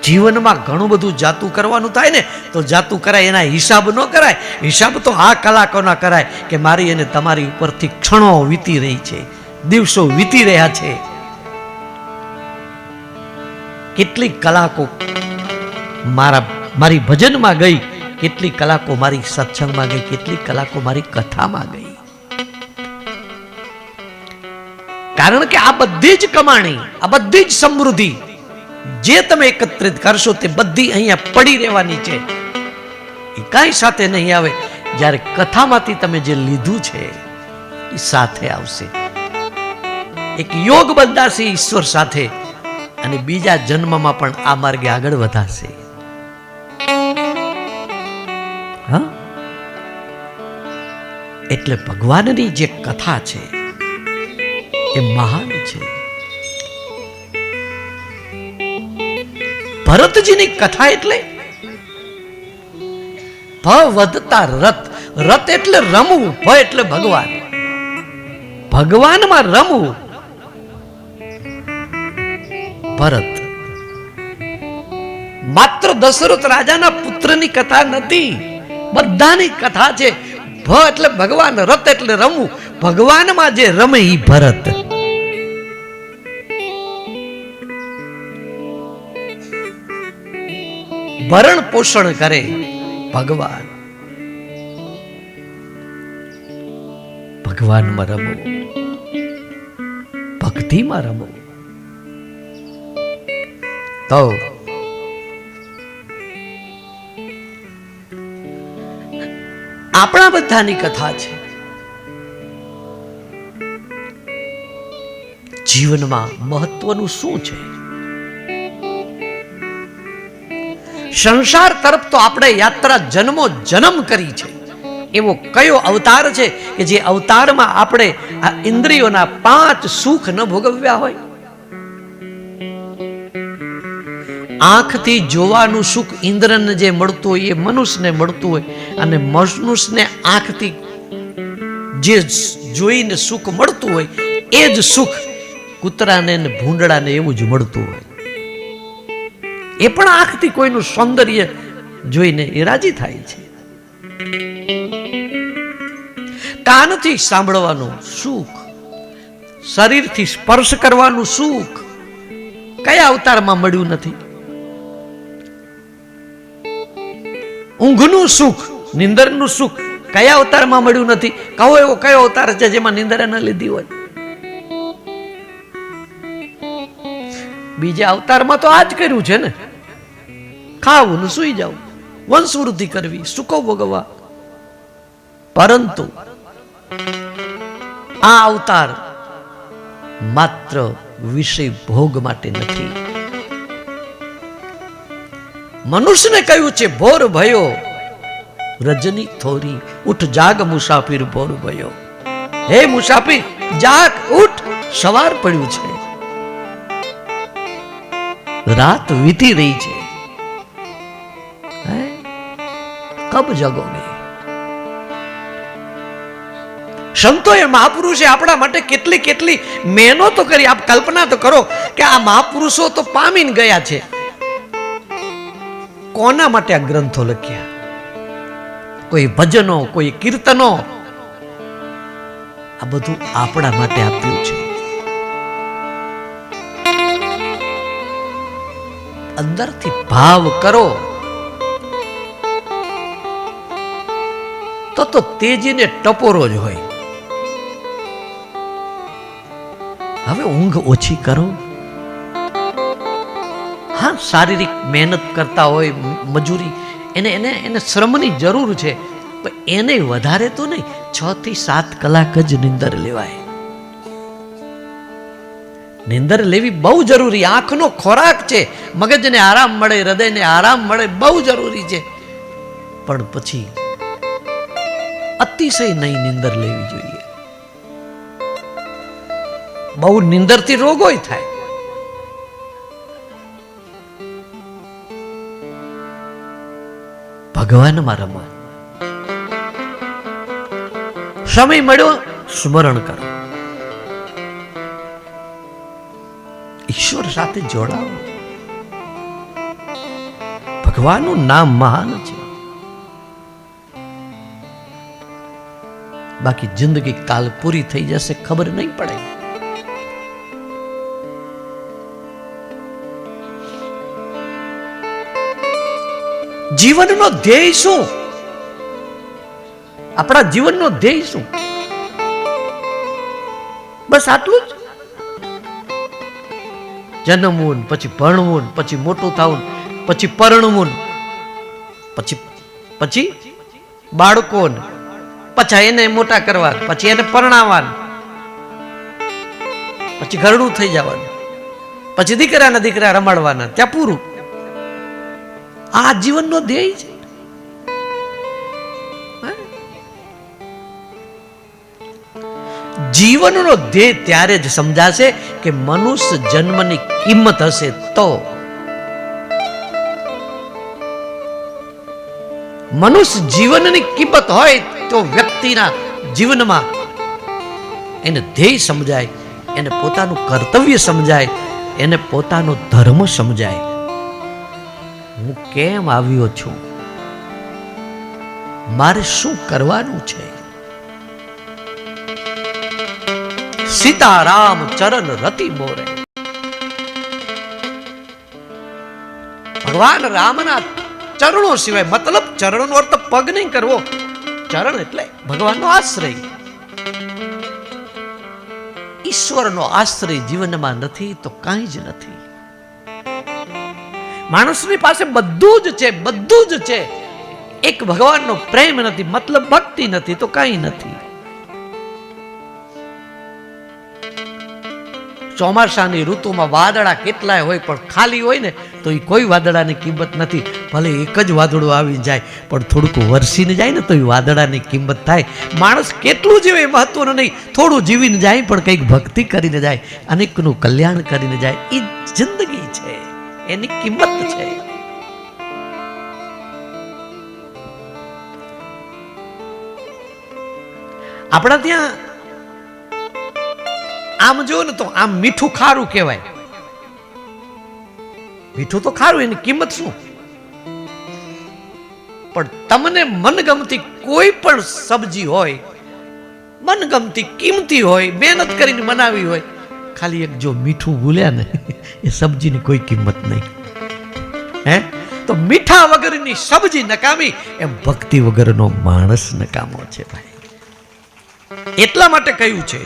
જીવનમાં ઘણું બધું જાતું કરવાનું થાય ને તો જાતું કરાય, એના હિસાબ ન કરાય. હિસાબ તો આ કલાકોના કરાય કે મારી અને તમારી ઉપરથી ક્ષણો વીતી રહી છે, દિવસો વીતી રહ્યા છે. કેટલી કલાકો મારી ભજનમાં ગઈ, કેટલી કલાકો મારી સત્સંગમાં ગઈ, કેટલી કલાકો મારી કથામાં ગઈ. કારણ કે આ બધી જ કમાણી, આ બધી જ સમૃદ્ધિ જે તમે એકત્રિત કરશો તે બધી અહીંયા પડી રહેવાની છે, એ કાંઈ સાથે નહીં આવે. જ્યારે કથામાંથી તમે જે લીધું છે એ સાથે આવશે. એક યોગ બંધાશે ઈશ્વર સાથે અને બીજા જન્મમાં પણ આ માર્ગે આગળ વધાશે. હા, એટલે ભગવાનની જે કથા છે એ મહાન છે. ભરતજીની કથા એટલે ભ વધતા રત, રત એટલે રમવું, ભ એટલે ભગવાન, ભગવાનમાં રમવું. ભરત માત્ર દશરથ રાજાના પુત્રની કથા નથી, બધાની કથા છે. ભ એટલે ભગવાન, રત એટલે રમવું, ભગવાનમાં જે રમે ઈ ભરત. ભરણ પોષણ કરે ભગવાન, ભગવાનમાં રમવું, ભક્તિમાં રમવું. તો આપણા બધાની કથા છે. જીવનમાં મહત્વનું શું છે? સંસાર તરફ તો આપણે યાત્રા જન્મો જન્મ કરી છે. એવો કયો અવતાર છે કે જે અવતારમાં આપણે આ ઇન્દ્રિયોના 5 સુખ ન ભોગવ્યા હોય? આંખથી જોવાનું સુખ ઇન્દ્રને જે મળતું હોય એ મનુષ્યને મળતું હોય, અને મનુષ્યને આંખથી જે જોઈને સુખ મળતું હોય એ જ સુખ કૂતરાને ને ભૂંડડાને એવું જ મળતું હોય. એ પણ આંખથી કોઈનું સૌંદર્ય જોઈને એ રાજી થાય છે. કાનથી સાંભળવાનું સુખ, શરીરથી સ્પર્શ કરવાનું સુખ કયા અવતારમાં મળ્યું નથી? ઊંઘનું સુખ, નિંદરનું સુખ કયા અવતારમાં મળ્યું નથી? કહો એવો કયો અવતાર છે જેમાં નિંદર ન લીધી હોય? બીજા અવતારમાં તો આ જ કર્યું છે ને. ખાવું ને સુઈ જાવ, વંશવૃદ્ધિ કરવી, સુખો ભોગવવા. પરંતુ આ અવતાર માત્ર વિષય ભોગ માટે નથી. મનુષ્યને કહ્યું છે ભોર ભયો રજની થોરી, ઉઠ જાગ મુસાફિર ભોર ભયો. હે મુસાફિર જાગ, ઉઠ, સવાર પડ્યું છે, રાત વીતી રહી છે, કબ જગોગે? સંતોએ, મહાપુરુષે આપણા માટે કેટલી કેટલી મહેનતો કરી. આપ કલ્પના તો કરો કે આ મહાપુરુષો તો પામીને ગયા છે. કોના માટે આ ગ્રંથો લખ્યા? કોઈ ભજનો, કોઈ કીર્તનો, આ બધું આપણા માટે આપ્યું છે. અંદરથી ભાવ કરો તો તેજીને ટપોરો જ હોય. હવે ઊંઘ ઓછી કરો. હા, શારીરિક મહેનત કરતા હોય, મજૂરી, એને શ્રમની જરૂર છે, પણ એને વધારે તો નહીં. 6 થી 7 કલાક જ નિંદર લેવાય. નિંદર લેવી બહુ જરૂરી. આંખનો ખોરાક છે. મગજને આરામ મળે, હૃદયને આરામ મળે, બહુ જરૂરી છે. પણ પછી અતિશય નહીં નિંદર લેવી જોઈએ. બહુ નિંદરથી રોગોય થાય. ભગવાનમાં રમો. સમય મળ્યો સ્મરણ કરો, ઈશ્વર સાથે જોડાવો. ભગવાનનું નામ મહાન છે. બાકી જિંદગી કાલ પૂરી થઈ જશે, ખબર નહીં પડે. જીવનનો ધ્યેય શું? આપણા જીવનનો ધ્યેય શું? બસ આટલું જ. જન્મવું, પછી ભણવું, પછી મોટું થવું, પછી પરણવું, પછી બાળકો, પછી એને મોટા કરવા, પછી એને પરણાવવાનું, પછી ઘરડું થઈ જવાનું, પછી દીકરાના દીકરા રમાડવાના, ત્યાં પૂરું. આ જીવનનો ધ્યેય છે. જીવનનો ધ્યેય ત્યારે જ સમજાશે કે મનુષ્ય જન્મની કિંમત હશે તો. મનુષ્ય જીવનની કિંમત હોય તો વ્યક્તિના જીવનમાં એને ધ્યેય સમજાય, એને પોતાનું કર્તવ્ય સમજાય, એને પોતાનો ધર્મ સમજાય. હું કેમ આવ્યો છું, મારે શું કરવાનું છે. સીતારામ ચરણ રતિ મોરે. ભગવાન રામના ચરણો સિવાય, મતલબ ચરણનો અર્થ પગ નહીં કરવો. ચરણ એટલે ભગવાનનો આશ્રય. ઈશ્વરનો આશ્રય જીવનમાં નથી તો કાંઈ જ નથી. માણસની પાસે બધું જ છે, બધું જ છે. એક ભગવાનનો પ્રેમ નથી, મતલબ ભક્તિ નથી તો કાંઈ નથી. ચોમાસાની ઋતુમાં વાદળા કેટલાય હોય પણ ખાલી હોય ને તો એ કોઈ વાદળાની કિંમત નથી. ભલે એક જ વાદળું આવી જાય પણ થોડુંક વરસીને જાય ને તો એ વાદળાની કિંમત થાય. માણસ કેટલું જીવે એ મહત્વનું નહીં, થોડું જીવીને જાય પણ કંઈક ભક્તિ કરીને જાય, અનેકનું કલ્યાણ કરીને જાય. એ જિંદગી છે, એની કિંમત છે. આપણા ત્યાં આમ જો ને તો આમ મીઠું ખારું કહેવાય. મીઠું તો ખારું, એની કિંમત શું? પણ તમને મનગમતી કોઈ પણ સબ્જી હોય, મનગમતી કિંમતી હોય, મહેનત કરીને બનાવી હોય, ખાલી એક જો મીઠું ભૂલ્યા ને એ સબ્જીની કોઈ કિંમત નહીં. હે તો મીઠા વગરની સબ્જી નકામી, એમ ભક્તિ વગરનો માણસ નકામો છે ભાઈ. એટલા માટે કહ્યું છે